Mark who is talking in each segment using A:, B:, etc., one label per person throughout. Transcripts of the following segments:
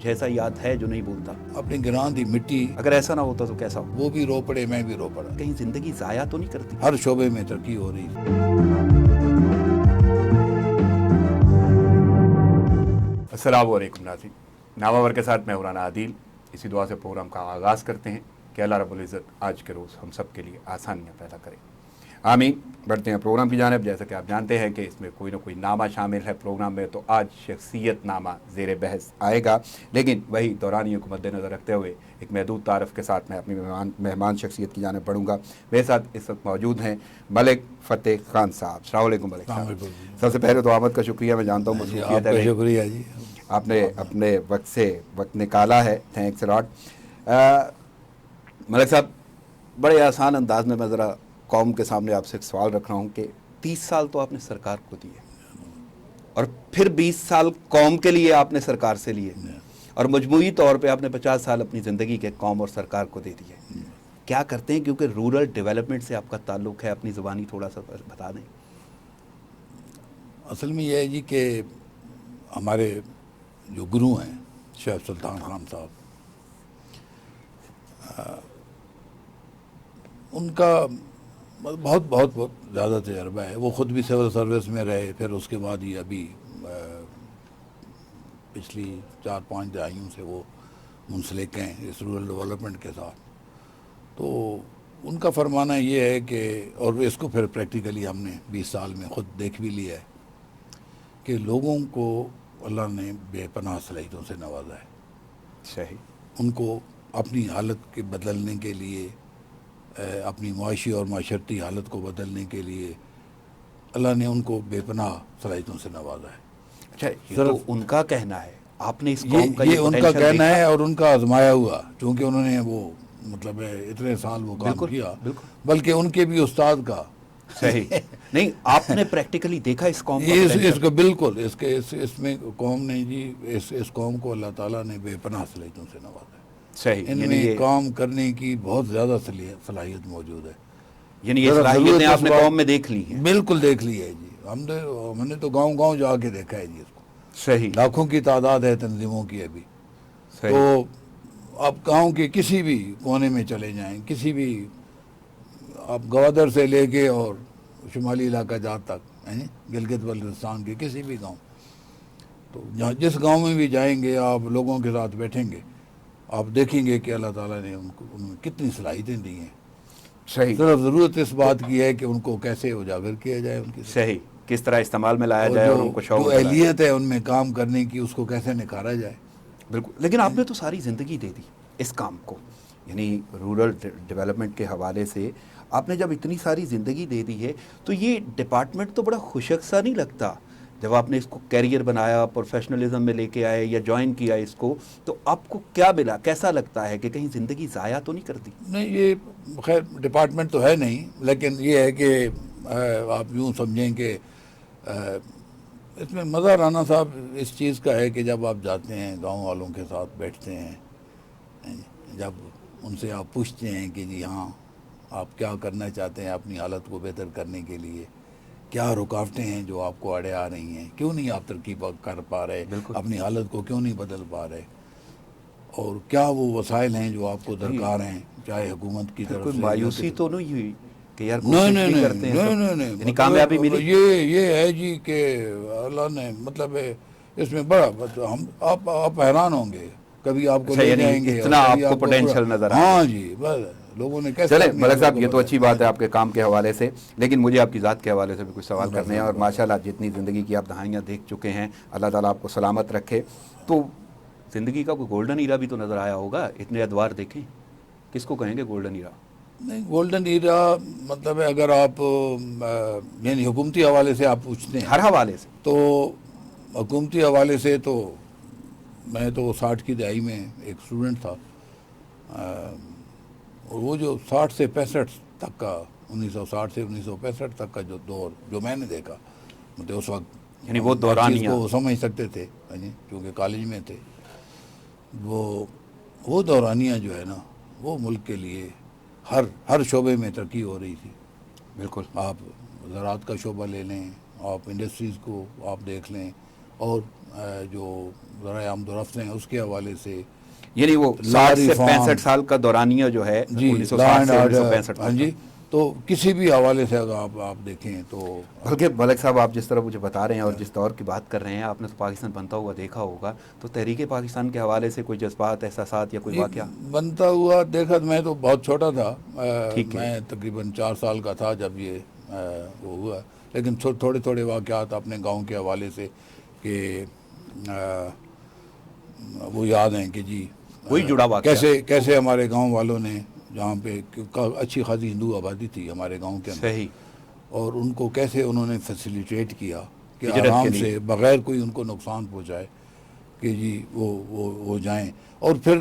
A: کچھ ایسا یاد ہے جو نہیں بھولتا؟
B: اپنی گران دی مٹی،
A: اگر ایسا نہ ہوتا تو کیسا ہو؟
B: وہ بھی رو پڑے، میں بھی رو پڑا.
A: کہیں زندگی ضائع تو نہیں کرتی؟
B: ہر شعبے میں ترقی ہو رہی ہے.
C: السلام علیکم ناظرین، نامور کے ساتھ میں مولانا عادل. اسی دعا سے پروگرام کا آغاز کرتے ہیں کہ اللہ رب العزت آج کے روز ہم سب کے لیے آسانیاں پیدا کرے، آمین. بڑھتے ہیں پروگرام کی جانب. جیسا کہ آپ جانتے ہیں کہ اس میں کوئی نہ کوئی نامہ شامل ہے پروگرام میں، تو آج شخصیت نامہ زیر بحث آئے گا، لیکن وہی دورانیوں کو مد نظر رکھتے ہوئے ایک محدود تعارف کے ساتھ میں اپنی مہمان شخصیت کی جانب بڑھوں گا. میرے ساتھ اس وقت موجود ہیں ملک فتح خان صاحب. السلام علیکم ملک صاحب. سب سے پہلے تو آمد کا شکریہ. میں جانتا ہوں مصروفیت ہے،
B: شکریہ جی،
C: آپ نے اپنے وقت سے وقت نکالا ہے. Thanks allot. ملک صاحب، بڑے آسان انداز میں ذرا قوم کے سامنے آپ سے ایک سوال رکھ رہا ہوں کہ 30 سال تو آپ نے سرکار کو دیے اور پھر 20 سال قوم کے لیے آپ نے سرکار سے لیے، اور مجموعی طور پہ آپ نے 50 سال اپنی زندگی کے قوم اور سرکار کو دے دیے. کیا کرتے ہیں؟ کیونکہ رورل ڈیولپمنٹ سے آپ کا تعلق ہے، اپنی زبانی تھوڑا سا بتا دیں.
B: اصل میں یہ ہے جی کہ ہمارے جو گرو ہیں شیخ سلطان خان صاحب، ان کا بہت بہت بہت زیادہ تجربہ ہے. وہ خود بھی سول سروس میں رہے، پھر اس کے بعد ہی ابھی پچھلی 4-5 دہائیوں سے وہ منسلک ہیں اس رورل ڈیولپمنٹ کے ساتھ. تو ان کا فرمانا یہ ہے کہ، اور اس کو پھر پریکٹیکلی ہم نے 20 سال میں خود دیکھ بھی لیا ہے، کہ لوگوں کو اللہ نے بے پناہ صلاحیتوں سے نوازا ہے.
C: صحیح.
B: ان کو اپنی حالت کے بدلنے کے لیے، اپنی معاشی اور معاشرتی حالت کو بدلنے کے لیے اللہ نے ان کو بے پناہ صلاحیتوں سے نوازا ہے.
A: اچھا، یہ تو ان کا کہنا ہے. آپ نے اس قوم کا
B: یہ ان کا کہنا ہے، اور ان کا آزمایا ہوا، چونکہ انہوں نے وہ مطلب اتنے سال وہ کام کیا، بلکہ ان کے بھی استاد کا.
A: صحیح. نہیں، آپ نے پریکٹیکلی دیکھا اس قوم
B: اس کو بالکل اس میں قوم نے جی اس قوم کو اللہ تعالیٰ نے بے پناہ صلاحیتوں سے نوازا ہے.
A: صحیح.
B: ان میں کام کرنے کی بہت زیادہ صلاحیت موجود ہے.
A: یعنی یہ صلاحیتیں آپ نے قوم میں دیکھ لی ہیں؟
B: بالکل دیکھ لی ہے جی. ہم نے تو گاؤں گاؤں جا کے دیکھا ہے جی اس کو.
A: صحیح.
B: لاکھوں کی تعداد ہے تنظیموں کی ابھی. تو آپ گاؤں کے کسی بھی کونے میں چلے جائیں، کسی بھی، آپ گوادر سے لے کے اور شمالی علاقہ جات تک، گلگت بلتستان کے کسی بھی گاؤں، تو جس گاؤں میں بھی جائیں گے آپ لوگوں کے ساتھ بیٹھیں گے، آپ دیکھیں گے کہ اللہ تعالیٰ نے ان میں کتنی صلاحیتیں دی ہیں.
A: صحیح.
B: صرف ضرورت اس بات کی ہے کہ ان کو کیسے اجاگر کیا جائے، ان کی
A: صحیح، کس طرح استعمال میں لایا جائے اور ان کو
B: جو
A: شعور
B: اہلیت ہے ان میں کام کرنے کی، اس کو کیسے نکھارا جائے.
A: بالکل. لیکن آپ نے تو ساری زندگی دے دی اس کام کو، یعنی رورل ڈیولپمنٹ کے حوالے سے آپ نے جب اتنی ساری زندگی دے دی ہے تو یہ ڈپارٹمنٹ تو بڑا خوشک سا نہیں لگتا جب آپ نے اس کو کیریئر بنایا، پروفیشنلزم میں لے کے آئے یا جوائن کیا اس کو، تو آپ کو کیا ملا؟ کیسا لگتا ہے کہ کہیں زندگی ضائع تو نہیں کرتی؟
B: نہیں، یہ خیر ڈپارٹمنٹ تو ہے نہیں، لیکن یہ ہے کہ آپ یوں سمجھیں کہ اس میں مزہ رانا صاحب اس چیز کا ہے کہ جب آپ جاتے ہیں گاؤں والوں کے ساتھ بیٹھتے ہیں، جب ان سے آپ پوچھتے ہیں کہ جی ہاں آپ کیا کرنا چاہتے ہیں اپنی حالت کو بہتر کرنے کے لیے، کیا رکاوٹیں ہیں جو آپ کو اڑے آ رہی ہیں، کیوں نہیں آپ ترقی کر پا رہے، اپنی حالت کو کیوں نہیں بدل پا رہے، اور کیا وہ وسائل ہیں جو آپ کو درکار ہیں، چاہے حکومت کی طرف سے.
A: مایوسی تو نہیں ہوئی کہ یار
B: نہیں،
A: کامیابی ملی؟
B: یہ ہے جی کہ اللہ نے مطلب اس میں بڑا آپ حیران ہوں گے، کبھی آپ کو لے جائیں گے
A: اتنا آپ کو پوٹینشیل نظر آ.
B: ہاں جی، بس لوگوں نے کیسے.
C: چلے ملک صاحب، یہ تو اچھی بات ہے آپ کے کام کے حوالے سے، لیکن مجھے آپ کی ذات کے حوالے سے بھی کچھ سوال کرنے ہیں. اور ماشاءاللہ جتنی زندگی کی آپ دہائیاں دیکھ چکے ہیں، اللہ تعالیٰ آپ کو سلامت رکھے. تو زندگی کا کوئی گولڈن ایرا بھی تو نظر آیا ہوگا، اتنے ادوار دیکھیں. کس کو کہیں گے گولڈن ایرا؟
B: نہیں، گولڈن ایرا مطلب ہے اگر آپ یعنی حکومتی حوالے سے آپ پوچھتے ہیں،
A: ہر حوالے سے،
B: تو حکومتی حوالے سے تو میں تو 60 کی دہائی میں ایک اسٹوڈنٹ تھا، اور وہ جو 60 سے 65 تک کا، 1960 سے 1965 تک کا جو دور جو میں نے دیکھا، مطلب اس وقت
A: یعنی وہ
B: ہر چیز
A: دورانیہ
B: کو سمجھ سکتے تھے کیونکہ کالج میں تھے. وہ دورانیہ جو ہے نا، وہ ملک کے لیے ہر شعبے میں ترقی ہو رہی تھی.
A: بالکل.
B: آپ زراعت کا شعبہ لے لیں، آپ انڈسٹریز کو آپ دیکھ لیں، اور جو ذرائع آمد و رفت ہیں اس کے حوالے سے،
A: یعنی وہ 60 سے 65 سال کا دورانیہ جو ہے
B: جی
A: 1960 سے 1965
B: ہاں جی، تو کسی بھی حوالے سے اگر آپ دیکھیں تو
A: بلکہ ملک صاحب آپ جس طرح مجھے بتا رہے ہیں اور جس دور کی بات کر رہے ہیں، آپ نے تو پاکستان بنتا ہوا دیکھا ہوگا، تو تحریک پاکستان کے حوالے سے کوئی جذبات، احساسات یا کوئی واقعہ؟
B: بنتا ہوا دیکھا، میں تو بہت چھوٹا تھا،
A: ٹھیک ہے۔
B: میں تقریباً 4 سال کا تھا جب یہ وہ ہوا، لیکن تھوڑے تھوڑے واقعات اپنے گاؤں کے حوالے سے کہ وہ یاد ہیں کہ جی
A: کوئی جڑا واقعہ؟
B: کیسے ہمارے گاؤں والوں نے، جہاں پہ اچھی خاصی ہندو آبادی تھی ہمارے گاؤں کے اندر،
A: صحیح،
B: اور ان کو کیسے انہوں نے فیسیلیٹیٹ کیا کہ
A: ہجرت کے
B: آرام
A: لیے۔
B: سے بغیر کوئی ان کو نقصان پہنچائے کہ جی وہ جائیں۔ اور پھر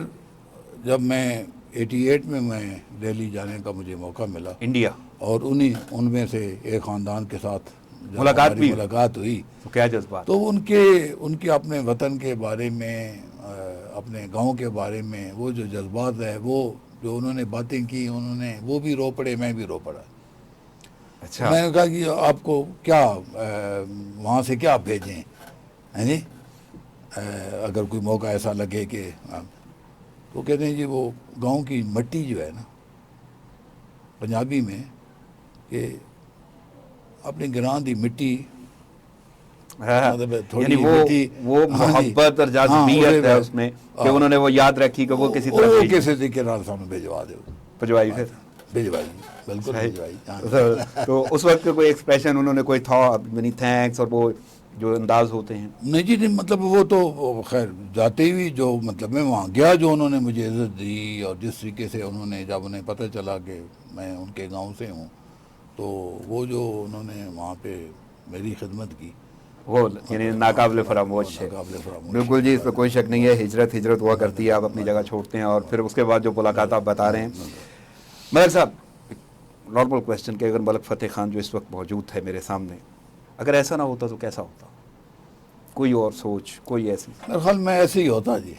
B: جب میں 88 میں دہلی جانے کا مجھے موقع ملا،
A: انڈیا
B: اور ان میں سے ایک خاندان کے ساتھ جب
A: ملاقات
B: ہماری
A: بھی
B: ملاقات ہوئی،
A: تو کیا جذبات؟
B: تو ان کے اپنے وطن کے بارے میں، اپنے گاؤں کے بارے میں وہ جو جذبات ہے، وہ جو انہوں نے باتیں کی، وہ بھی رو پڑے، میں بھی رو پڑا۔
A: اچھا،
B: میں نے کہا کہ آپ کو کیا وہاں سے کیا بھیجیں، ہے جی، اگر کوئی موقع ایسا لگے کہ وہ کہتے ہیں جی وہ گاؤں کی مٹی جو ہے نا، پنجابی میں کہ اپنی گراں دی مٹی، مطلب تھوڑی
A: یعنی
B: مٹی،
A: وہ
B: ہاں جی،
A: محبت اور جاذبیت ہے اس میں کہ انہوں نے وہ یاد رکھی کہ وہ کسی طرح
B: وہ
A: بھیجی،
B: کسی طریقے سے سامنے بھجوا دے،
A: بھجوائی پھر۔
B: بھجوائی، بالکل
A: صحیح۔
B: بھجوائی، ہاں۔
A: تو اس وقت کوئی ایکسپریشن انہوں نے کوئی تھا، یعنی تھینکس اور وہ جو انداز ہوتے ہیں؟
B: نہیں جی، نہیں، مطلب وہ تو خیر جاتے ہوئی جو، مطلب میں وہاں گیا، جو انہوں نے مجھے عزت دی اور جس طریقے سے انہوں نے، جب انہیں پتہ چلا کہ میں ان کے گاؤں سے ہوں، تو وہ جو انہوں نے وہاں پہ میری خدمت کی،
A: وہ یعنی ناقابل فراموش ہے۔
B: ناقابل فراموش۔
A: بالکل جی، اس میں کوئی شک نہیں ہے، ہجرت ہوا کرتی ہے، آپ اپنی جگہ چھوڑتے ہیں اور پھر اس کے بعد جو ملاقات آپ بتا رہے ہیں۔ ملک صاحب، نارمل کویسچن کہ اگر ملک فتح خان جو اس وقت موجود ہے میرے سامنے، اگر ایسا نہ ہوتا تو کیسا ہوتا؟ کوئی اور سوچ، کوئی ایسی؟
B: میرے خیال میں ایسے ہی ہوتا جی۔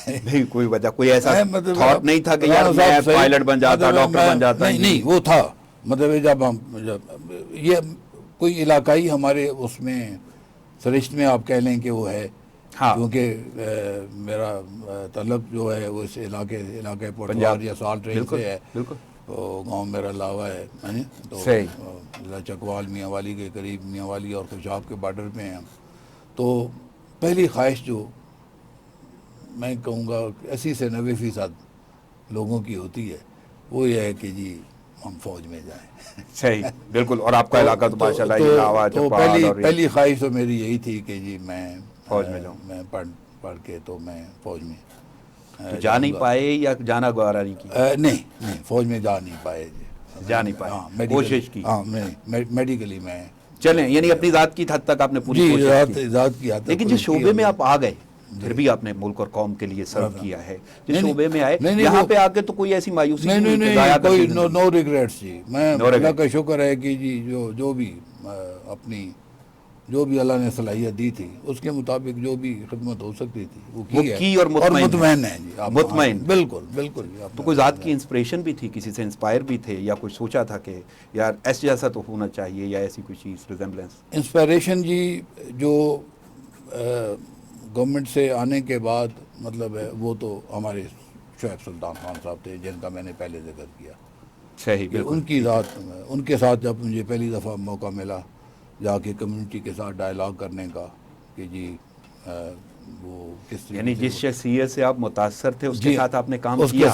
A: نہیں، کوئی وجہ، کوئی ایسا
B: مطلب
A: تھاٹ نہیں تھا کہ یار میں پائلٹ بن جاتا، ڈاکٹر بن جاتا؟
B: نہیں، وہ تھا، مطلب جب یہ کوئی علاقائی ہمارے اس میں سرشت میں آپ کہہ لیں کہ وہ ہے،
A: ہاں،
B: کیونکہ میرا تعلق جو ہے وہ اس علاقے پورٹوار
A: پنجاب،
B: یا سال ٹرین
A: بالکل
B: سے ہے،
A: بالکل
B: تو گاؤں میرا لاوا ہے، تو
A: صحیح۔
B: ضلع چکوال، میاں والی کے قریب، میاں والی اور خوشاب کے بارڈر پہ ہیں ہم۔ تو پہلی خواہش جو میں کہوں گا 80 سے 90% لوگوں کی ہوتی ہے، وہ یہ ہے کہ جی ہم فوج میں جائیں۔
A: صحیح، بالکل۔ اور آپ کا علاقہ تو ماشاء اللہ یہ لاوا،
B: تو
A: چپال اور
B: پہلی خواہش تو میری یہی تھی کہ جی میں
A: فوج میں جاؤں۔
B: میں پڑھ کے تو میں فوج میں
A: تو جا نہیں پائے یا جانا گوارا نہیں کی؟
B: نہیں، فوج میں جا نہیں پائے جی،
A: جا نہیں پائے،
B: ہاں،
A: کوشش کی؟
B: ہاں، میڈیکلی میں
A: چلیں، یعنی اپنی ذات کی حد تک آپ نے پوری کوشش کی،
B: ذات کی حد تک
A: لیکن جس شعبے میں آپ آ گئے پھر بھی آپ نے ملک اور قوم کے لیے سرو کیا ہے، جس شعبے میں آئے یہاں پہ آ کے تو کوئی ایسی مایوسی
B: نہیں، کوئی نو ریگریٹس جی، میں
A: No
B: اللہ
A: regret۔
B: کا شکر ہے کہ جی جو بھی اپنی جو بھی اللہ نے صلاحیت دی تھی اس کے مطابق جو بھی خدمت ہو سکتی تھی وہ کی
A: اور
B: مطمئن ہے جی،
A: مطمئن۔
B: بالکل بالکل جی۔
A: تو کوئی ذات کی انسپریشن بھی تھی، کسی سے انسپائر بھی تھے، یا کوئی سوچا تھا کہ یار ایسے جیسا تو ہونا چاہیے، یا ایسی کوئی چیز ریزمبلنس؟
B: انسپائریشن جی جو گورنمنٹ سے آنے کے بعد مطلب ہے وہ تو ہمارے شعیب سلطان خان صاحب تھے، جن کا میں نے پہلے ذکر کیا،
A: صحیح،
B: کہ
A: بالکل۔
B: ان کی ذات، ان کے ساتھ جب مجھے پہلی دفعہ موقع ملا جا کے کمیونٹی کے ساتھ ڈائلاگ کرنے کا کہ جی وہ کس طریقے
A: یعنی
B: سے
A: جس شخصیت سے آپ متاثر تھے اس کے
B: جی،
A: ساتھ آپ نے کام
B: اس
A: کیا،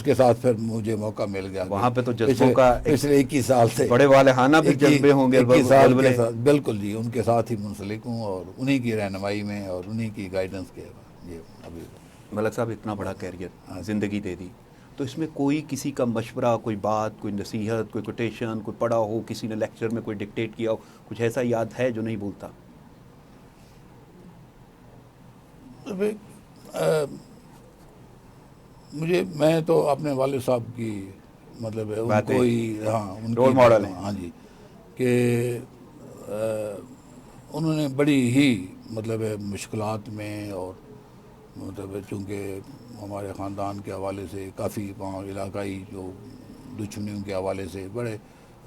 B: کے ساتھ پھر مجھے موقع مل گیا۔
A: وہاں پہ تو جذبوں کا
B: پچھلے 21 سال سے
A: بڑے والہانہ بھی جذبے ہوں گے،
B: 21 سال کے ساتھ، بالکل جی، ان کے ساتھ ہی منسلک ہوں اور انہی کی رہنمائی میں اور انہی کی گائیڈنس کے یہ ابھی۔
A: ملک صاحب، اتنا بڑا کیریئر زندگی دے دی، تو اس میں کوئی کسی کا مشورہ، کوئی بات، کوئی نصیحت، کوئی کوٹیشن، کوئی پڑھا ہو، کسی نے لیکچر میں کوئی ڈکٹیٹ کیا ہو، کچھ ایسا یاد ہے جو نہیں بھولتا؟
B: میں تو اپنے والد صاحب کی مطلب ہے ان کو ہی، ہاں، ان
A: رول ماڈل ہیں۔
B: ہاں جی، کہ انہوں نے بڑی ہی مطلب ہے مشکلات میں، اور مطلب چونکہ ہمارے خاندان کے حوالے سے کافی وہاں علاقائی جو دشمنیوں کے حوالے سے بڑے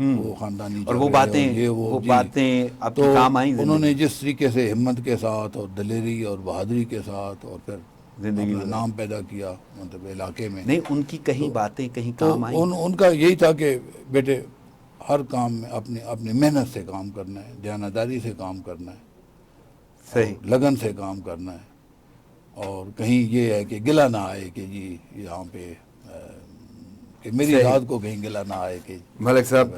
B: وہ خاندانی
A: اور وہ
B: جھگڑے
A: باتیں
B: یہ
A: وہ
B: جی۔
A: باتیں آپ
B: تو
A: کے کام آئیں
B: انہوں نے جس طریقے سے ہمت کے ساتھ اور دلیری اور بہادری کے ساتھ اور پھر
A: زندگی
B: اپنا نام پیدا کیا مطلب علاقے میں،
A: نہیں ان کی کہیں باتیں کہیں
B: تو
A: کام آئیں؟
B: ان کا یہی تھا کہ بیٹے ہر کام میں اپنی محنت سے کام کرنا ہے، دیانتداری سے کام کرنا ہے،
A: صحیح،
B: اور لگن سے کام کرنا ہے، اور کہیں یہ ہے کہ گلہ نہ آئے کہ جی یہاں پہ کہ میری
A: صحیح۔
B: ذات کو کہیں گلہ نہ آئے کہ
A: ملک صاحب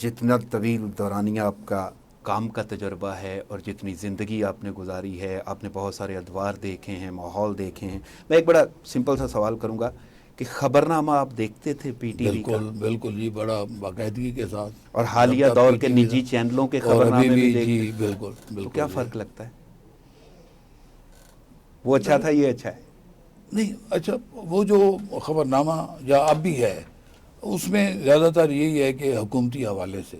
A: جتنا طویل دورانیہ آپ کا کام کا تجربہ ہے اور جتنی زندگی آپ نے گزاری ہے، آپ نے بہت سارے ادوار دیکھے ہیں، ماحول دیکھے ہیں، میں ایک بڑا سمپل سا سوال کروں گا کہ خبرنامہ آپ دیکھتے تھے پی ٹی وی کا؟
B: بالکل بالکل جی، بڑا باقاعدگی کے ساتھ،
A: اور حالیہ
B: جب تک
A: دور
B: پی
A: کے
B: ٹی وی
A: نجی
B: تھا،
A: چینلوں کے
B: اور ابھی
A: خبرنامے بھی
B: بھی
A: دیکھتے
B: جی
A: ہیں،
B: بالکل
A: تو
B: بالکل
A: کیا
B: جی۔
A: فرق لگتا ہے؟ وہ اچھا تھا، یہ اچھا ہے؟
B: نہیں اچھا، وہ جو خبر نامہ یا اب بھی ہے اس میں زیادہ تر یہی ہے کہ حکومتی حوالے سے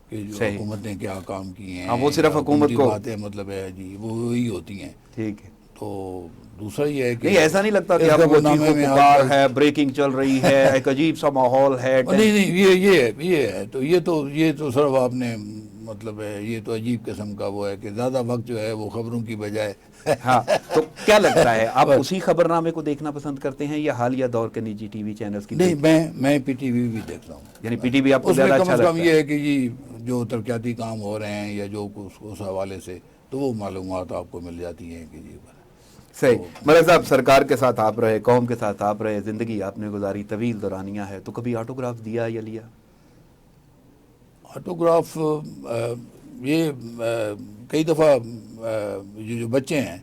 B: کہ جو
A: صحیح،
B: حکومت نے کیا کام کیے ہیں،
A: ہاں وہ صرف
B: یا
A: حکومت کو،
B: باتیں مطلب ہے جی وہ وہی ہوتی ہیں۔
A: ٹھیک ہے،
B: تو دوسرا یہ ہے کہ
A: نہیں ایسا نہیں لگتا کہ
B: اس
A: اب وہ
B: خبر
A: چیخ
B: نامے
A: و
B: میں آج
A: پکار
B: کل
A: ہے، بریکنگ چل رہی ہے، ایک عجیب سا ماحول ہے،
B: نہیں نہیں یہ ہے تو یہ تو صرف آپ نے مطلب ہے یہ تو عجیب قسم کا وہ ہے کہ زیادہ وقت جو ہے وہ خبروں کی بجائے
A: ہاں، تو کیا لگتا ہے آپ اسی خبرنامے کو دیکھنا پسند کرتے ہیں یا حالیہ دور کے نجی ٹی وی چینلز کی؟
B: نہیں میں پی ٹی وی بھی دیکھتا ہوں،
A: یعنی پی ٹی وی آپ کو
B: اس میں
A: زیادہ
B: کم
A: اچھا
B: از کم
A: لگتا
B: یہ
A: ہے؟
B: ہے کہ جی جو ترقیاتی کام ہو رہے ہیں یا جو اس حوالے سے تو وہ معلومات آپ کو مل جاتی ہیں کہ جی
A: صحیح۔ ملک صاحب سرکار کے ساتھ آپ رہے، قوم کے ساتھ آپ رہے، زندگی آپ نے گزاری، طویل دورانیہ ہے، تو کبھی آٹوگراف دیا یا لیا؟
B: آٹوگراف یہ کئی دفعہ یہ جو بچے ہیں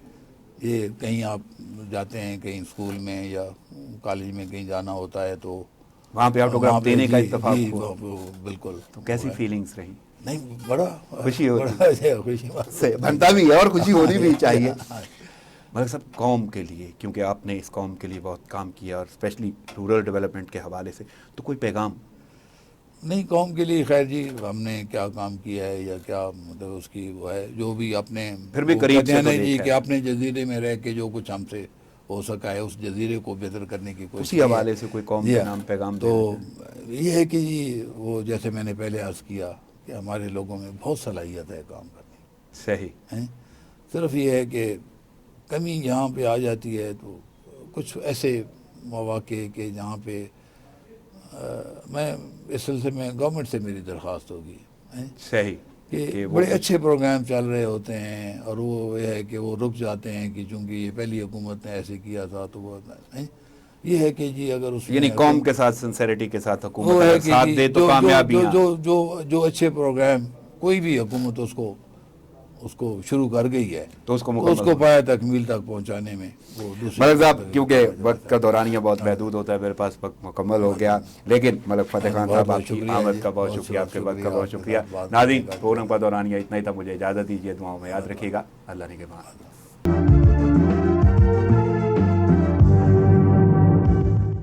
B: یہ کہیں آپ جاتے ہیں کہیں اسکول میں یا کالج میں کہیں جانا ہوتا ہے تو
A: وہاں پہ
B: وہاں
A: آٹوگراف
B: پہ
A: دینے کا
B: جی
A: اتفاق
B: جی
A: ہوا،
B: بالکل
A: تو کیسی
B: ہوا ہے۔
A: فیلنگز رہی؟
B: نہیں بڑا
A: خوشی ہوتی
B: بڑا خوشی بات
A: سے بنتا بھی ہے اور خوشی ہونی بھی چاہیے۔
B: ہاں۔
A: ملک صاحب قوم کے لیے، کیونکہ آپ نے اس قوم کے لیے بہت کام کیا اور اسپیشلی رورل ڈیولپمنٹ کے حوالے سے، تو کوئی پیغام؟
B: نہیں قوم کے لیے خیر جی ہم نے کیا کام کیا ہے یا کیا مطلب اس کی وہ ہے جو بھی اپنے
A: پھر بھی
B: وہ
A: قریب
B: کہتے
A: سے
B: ہیں
A: تو
B: نا جی
A: دیکھا
B: کہ
A: ہے،
B: اپنے جزیرے میں رہ کے جو کچھ ہم سے ہو سکا ہے اس جزیرے کو بہتر کرنے کی کوشش
A: اسی
B: کی ہے۔
A: حوالے سے کوئی قوم
B: جی
A: کے
B: ہاں۔
A: نام پیغام
B: تو
A: دینا چاہیں؟
B: یہ ہے کہ جی وہ جیسے میں نے پہلے عرض کیا کہ ہمارے لوگوں میں بہت صلاحیت ہے کام کرنے کی،
A: صحیح،
B: ہیں، صرف یہ ہے کہ کمی یہاں پہ آ جاتی ہے تو کچھ ایسے مواقع کہ جہاں پہ میں اس سلسلے میں گورنمنٹ سے میری درخواست ہوگی
A: صحیح
B: کہ
A: وہ
B: بڑے اچھے پروگرام چل رہے ہوتے ہیں اور وہ یہ ہے کہ وہ رک جاتے ہیں کہ چونکہ یہ پہلی حکومت نے ایسے کیا تھا تو وہ یہ ہے کہ جی اگر اس
A: یعنی
B: میں
A: قوم کے ساتھ سنسیریٹی کے ساتھ حکومت
B: وہ ہے
A: اگر
B: کہ
A: ساتھ
B: جی
A: دے تو کامیابیاں،
B: جو اچھے پروگرام کوئی بھی حکومت اس کو شروع کر گئی ہے
A: تو اس کو
B: تو اس
A: مکمل
B: کو پایا تکمیل تک پہنچانے میں وہ دوسری
A: ملک صاحب
B: طرح
A: کیونکہ
B: کی
A: وقت کا دورانیہ بہت محدود ہوتا ہے، میرے پاس وقت مکمل ہو گیا، لیکن ملک فتح خان
B: بہت
A: صاحب
B: بہت
A: آپ کی
B: شکریہ
A: آمد
B: جی،
A: کا بہت شکریہ، آپ کے وقت کا بہت
B: آپ کے
A: شکریہ۔
B: ساتھ بات کرنے
A: ناظرین
B: کا۔
A: پروگرام کا دورانیہ اتنا ہی تھا، مجھے اجازت دیجیے، دعاؤں میں یاد رکھیے گا، اللہ نگہبان۔